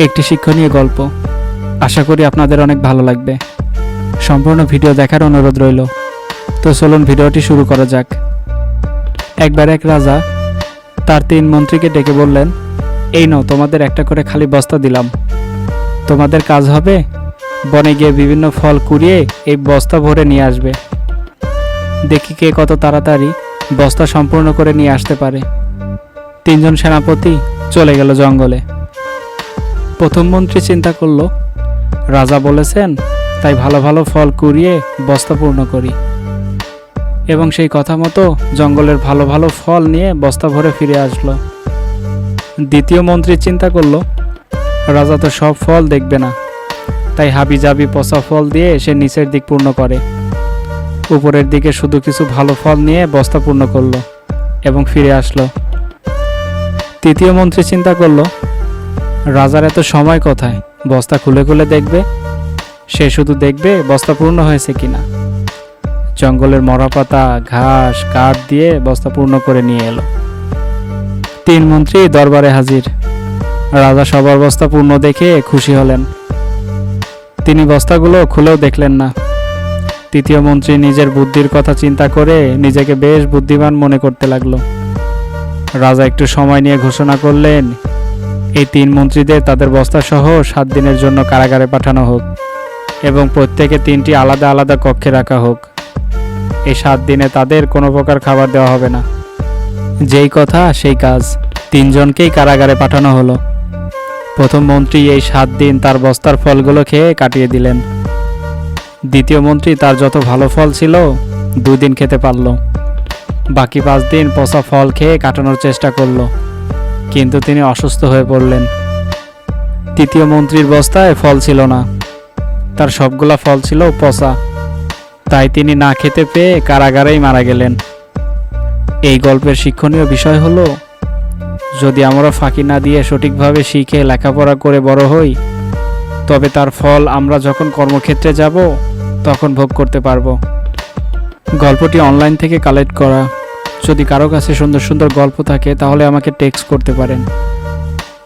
একটি শিক্ষণীয় গল্প। আশা করি আপনাদের অনেক ভালো লাগবে। সম্পূর্ণ ভিডিও দেখার অনুরোধ রইল। তো চলুন ভিডিওটি শুরু করা যাক। একবার এক রাজা তার 3 মন্ত্রীকে ডেকে বললেন, এই নাও, তোমাদের একটা করে খালি বস্তা দিলাম। তোমাদের কাজ হবে বনে গিয়ে বিভিন্ন ফল কুড়িয়ে এই বস্তা ভরে নিয়ে আসবে। দেখি কে কত তাড়াতাড়ি বস্তা সম্পূর্ণ করে নিয়ে আসতে পারে। 3 জন সেনাপতি চলে গেল জঙ্গলে। প্রথম মন্ত্রী চিন্তা করলো, রাজা বলেছেন তাই ভালো ভালো ফল কুড়িয়ে বস্তা পূর্ণ করি, এবং সেই কথা মতো জঙ্গলের ভালো ভালো ফল নিয়ে বস্তা ভরে ফিরে আসলো। দ্বিতীয় মন্ত্রী চিন্তা করলো, রাজা তো সব ফল দেখবে না, তাই হাবি জাবি পচা ফল দিয়ে সে নিচের দিক পূর্ণ করে, উপরের দিকে শুধু কিছু ভালো ফল নিয়ে বস্তা পূর্ণ করলো এবং ফিরে আসলো। তৃতীয় মন্ত্রী চিন্তা করলো, রাজার এত সময় কোথায় বস্তা খুলে খুলে দেখবে? সে শুধু দেখবে বস্তা পূর্ণ হয়েছে কিনা। জঙ্গলের মরা পাতা, ঘাস, কাঠ দিয়ে বস্তা পূর্ণ করে নিয়ে এলো। 3 মন্ত্রী দরবারে হাজির। রাজা সবার বস্তা পূর্ণ দেখে খুশি হলেন। তিনি বস্তাগুলো খুলেও দেখলেন না। তৃতীয় মন্ত্রী নিজের বুদ্ধির কথা চিন্তা করে নিজেকে বেশ বুদ্ধিমান মনে করতে লাগলো। রাজা একটু সময় নিয়ে ঘোষণা করলেন, এই 3 মন্ত্রীদের তাদের বস্তা সহ 7 দিনের জন্য কারাগারে পাঠানো হোক এবং প্রত্যেকে 3টি আলাদা আলাদা কক্ষে রাখা হোক। এই 7 দিনে তাদের কোনো প্রকার খাবার দেওয়া হবে না। যেই কথা সেই কাজ, 3 জনকেই কারাগারে পাঠানো হলো। প্রথম মন্ত্রী এই 7 দিন তার বস্তার ফলগুলো খেয়ে কাটিয়ে দিলেন। দ্বিতীয় মন্ত্রী তার যত ভালো ফল ছিল 2 দিন খেতে পারল। বাকি 5 দিন পচা ফল খেয়ে কাটানোর চেষ্টা করলো, কিন্তু তিনি অসুস্থ হয়ে পড়লেন। তৃতীয় মন্ত্রীর বস্তায় ফল ছিল না, তার সবগুলা ফল ছিল পচা, তাই তিনি না খেতে পেয়ে কারাগারেই মারা গেলেন। এই গল্পের শিক্ষণীয় বিষয় হলো, যদি আমরা ফাঁকি না দিয়ে সঠিকভাবে শিখে লেখাপড়া করে বড় হই, তবে তার ফল আমরা যখন কর্মক্ষেত্রে যাব তখন ভোগ করতে পারবো। গল্পটি অনলাইন থেকে কালেক্ট করা। যদি কারো কাছে সুন্দর সুন্দর গল্প থাকে তাহলে আমাকে টেক্সট করতে পারেন,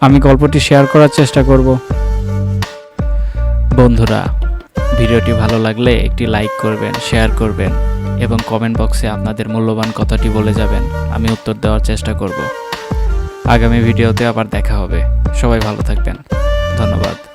আমি গল্পটি শেয়ার করার চেষ্টা করব। বন্ধুরা, ভিডিওটি ভালো লাগলে একটি লাইক করবেন, শেয়ার করবেন এবং কমেন্ট বক্সে আপনাদের মূল্যবান কথাটি বলে যাবেন। আমি উত্তর দেওয়ার চেষ্টা করব। আগামী ভিডিওতে আবার দেখা হবে। সবাই ভালো থাকবেন। ধন্যবাদ।